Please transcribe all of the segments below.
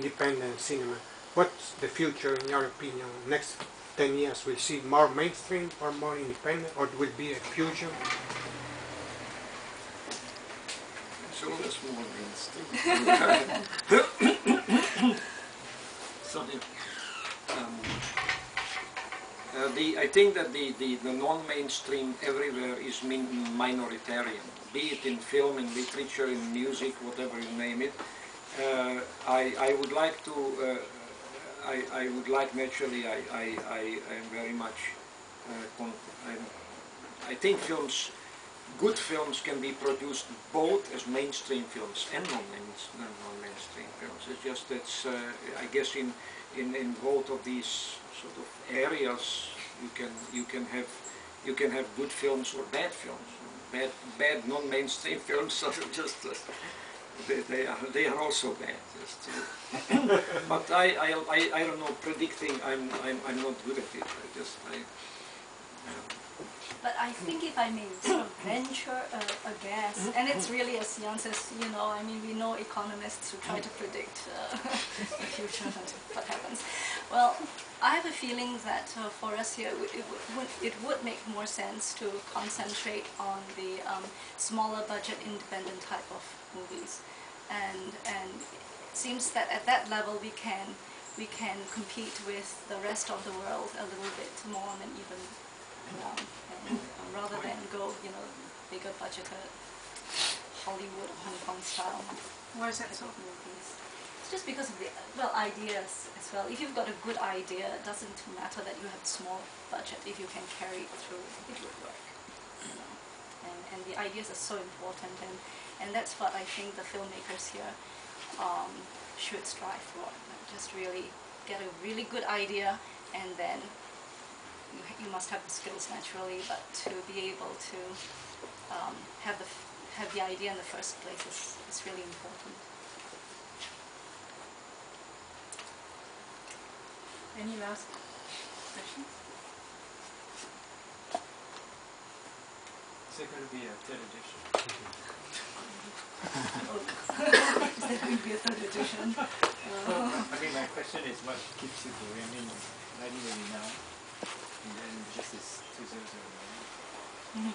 independent cinema. What's the future, in your opinion? Next 10 years, we'll see more mainstream or more independent, or it will be a fusion? It's always more mainstream. Sorry. I think that the non-mainstream everywhere is minoritarian, be it in film, in literature, in music, whatever you name it. I would like to. I would like naturally. I am very much. I think good films can be produced both as mainstream films and non-mainstream films. It's just that I guess in both of these sort of areas you can have good films or bad films. Bad non-mainstream films are just they are also bad. Just, but I don't know, predicting. I'm not good at it. But I think if I may sort of venture a guess, and it's really, as Jan says, you know, I mean, we know economists who try to predict the future and what happens. Well, I have a feeling that for us here, it would make more sense to concentrate on the smaller budget, independent type of movies, and it seems that at that level we can compete with the rest of the world a little bit more on an even ground, rather than go, you know, bigger budgeted Hollywood, Hong Kong style. Why is that so? Movies. It's just because of the ideas as well. If you've got a good idea, it doesn't matter that you have a small budget. If you can carry it through, it would work. You know? And the ideas are so important, and that's what I think the filmmakers here should strive for. Just really get a really good idea, and then you must have the skills naturally, but to be able to have the idea in the first place is really important. Any last questions? Is there going to be a third edition? Is there going to be a third edition? I mean, my question is, what keeps you going? I mean, writing really now, and then just this 2009. Yeah.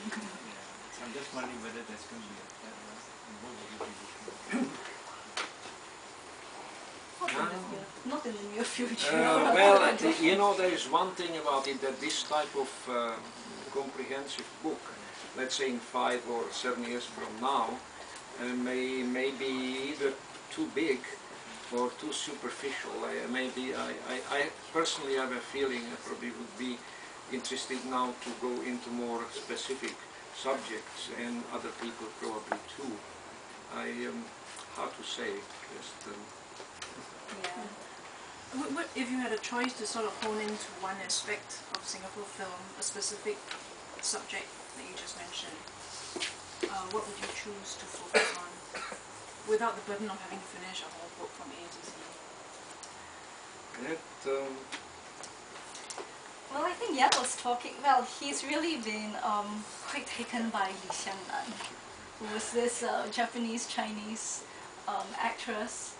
So I'm just wondering whether there's going to be a third one, and what will you be looking for? Not in the near future. Well, you know, there is one thing about it, that this type of comprehensive book, let's say in 5 or 7 years from now, may be either too big or too superficial. I personally have a feeling I probably would be interested now to go into more specific subjects, and other people probably too. How to say, just... If you had a choice to sort of hone into one aspect of Singapore film, a specific subject that you just mentioned, what would you choose to focus on without the burden of having to finish a whole book from A to Z? Well, I think Jan was talking, well, he's really been quite taken by Li Xiangnan, who was this Japanese-Chinese actress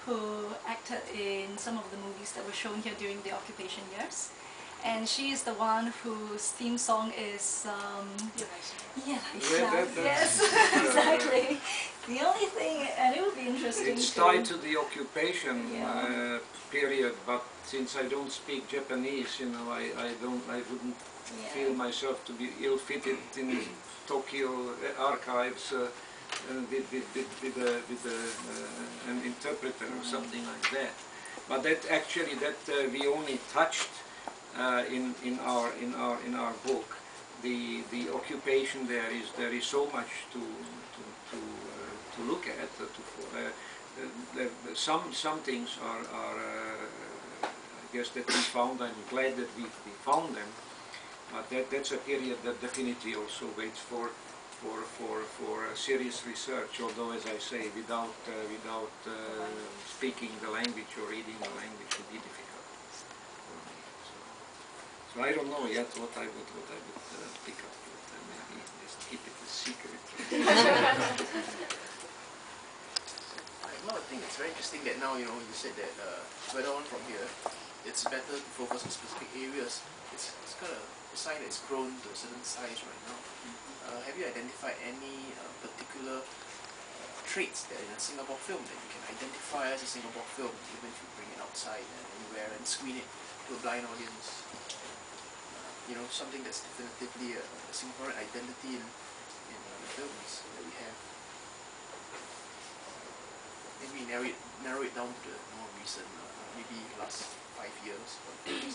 who acted in some of the movies that were shown here during the occupation years. And she is the one whose theme song is yes, exactly. The only thing, and it would be interesting. It's tied to the occupation period, but since I don't speak Japanese, you know, I wouldn't feel myself to be ill-fitted in Tokyo archives with an interpreter or something like that. But that actually we only touched in our book. The occupation there is so much to look at. Some things are I guess that we found. I'm glad that we found them. But that's a period that definitely also waits for serious research. Although, as I say, without speaking the language or reading the language would be difficult. So I don't know yet what I would pick up. Maybe just keep it a secret. Well, I think it's very interesting that now, you know, you said that further on from here, it's better to focus on specific areas. It's kind of a sign that it's grown to a certain size right now. Have you identified any particular traits that in a Singapore film that you can identify as a Singapore film, even if you bring it outside and anywhere and screen it to a blind audience? You know, something that's definitively a Singaporean identity in the films that we have. Maybe narrow it down to the more recent, maybe last 5 years, or maybe,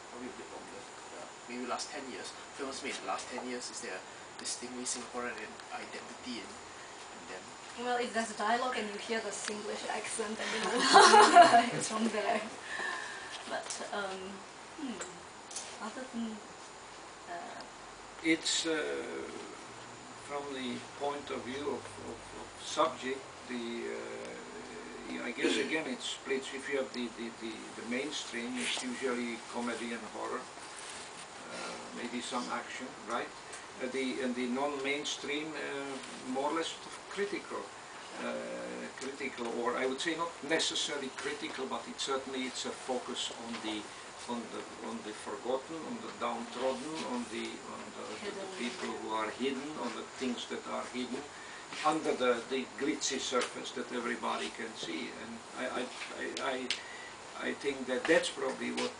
probably a bit longer. Maybe last 10 years. Films made in the last 10 years, is there a distinctly Singaporean identity in them? Well, if there's dialogue and you hear the Singlish accent, then you know it's from there. But other than it's from the point of view of subject, I guess again it splits. If you have the mainstream, it's usually comedy and horror, maybe some action, right? And the non-mainstream, more or less critical, or I would say not necessarily critical, but it's a focus on the forgotten, on the downtrodden, on the people who are hidden, on the things that are hidden under the glitzy surface that everybody can see. And I think that that's probably what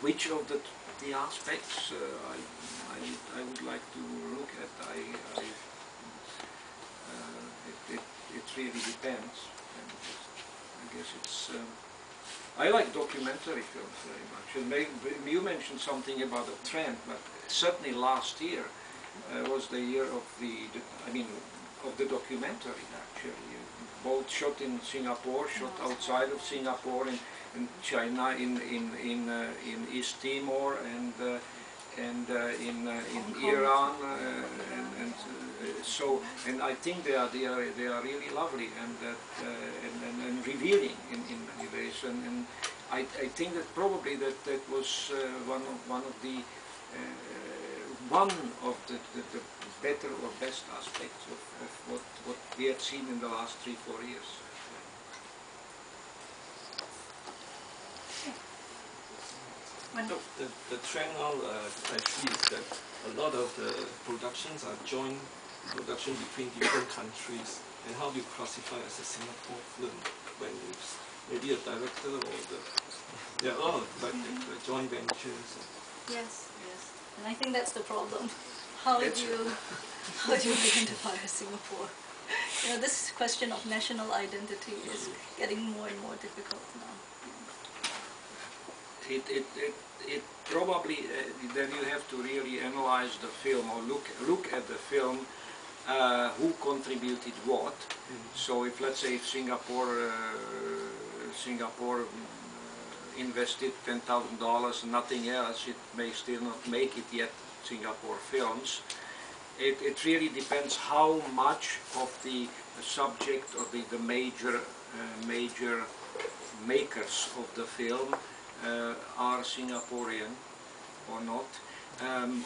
which of the aspects I would like to look at. It really depends. And I guess it's. I like documentary films very much. And maybe you mentioned something about a trend, but certainly last year was the year of the documentary, actually. Both shot in Singapore, shot outside of Singapore, in China, in East Timor, and in Iran, and I think they are really lovely and revealing in many ways, and I think that probably that was one of the better or best aspects of what we had seen in the last 3-4 years. The trend now I see is that a lot of the productions are joint production between different countries. And how do you classify as a Singapore film when it's maybe a director or there are a lot of the joint ventures? yes, and I think that's the problem. How do you identify Singapore? You know, this question of national identity is getting more and more difficult now. It probably then you have to really analyze the film or look at the film, who contributed what. So if, let's say, if Singapore invested $10,000 and nothing else, it may still not make it yet Singapore films. It really depends how much of the subject or the major makers of the film are Singaporean or not.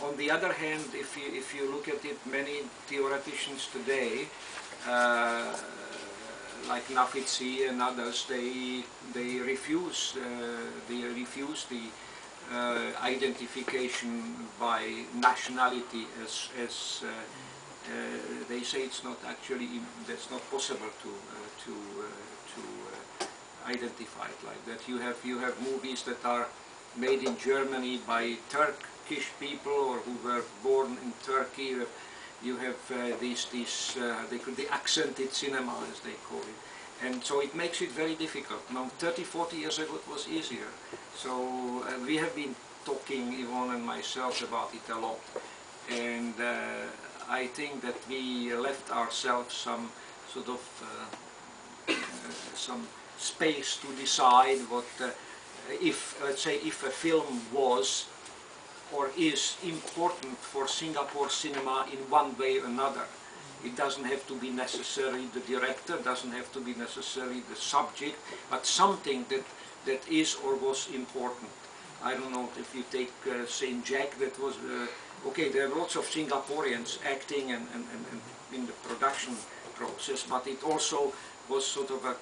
On the other hand, if you look at it, many theoreticians today, like Nafitsi and others, they refuse the identification by nationality as they say it's not actually, that's not possible to identify it like that. You have movies that are made in Germany by Turkish people or who were born in Turkey. You have the accented cinema, as they call it. And so it makes it very difficult. Now, 30-40 years ago it was easier. So we have been talking, Yvonne and myself, about it a lot. And I think that we left ourselves some sort of some space to decide what, if, let's say, if a film was or is important for Singapore cinema in one way or another. It doesn't have to be necessarily the director, doesn't have to be necessarily the subject, but something that is or was important. I don't know if you take Saint Jack, that was, okay, there are lots of Singaporeans acting and in the production process, but it also was sort of a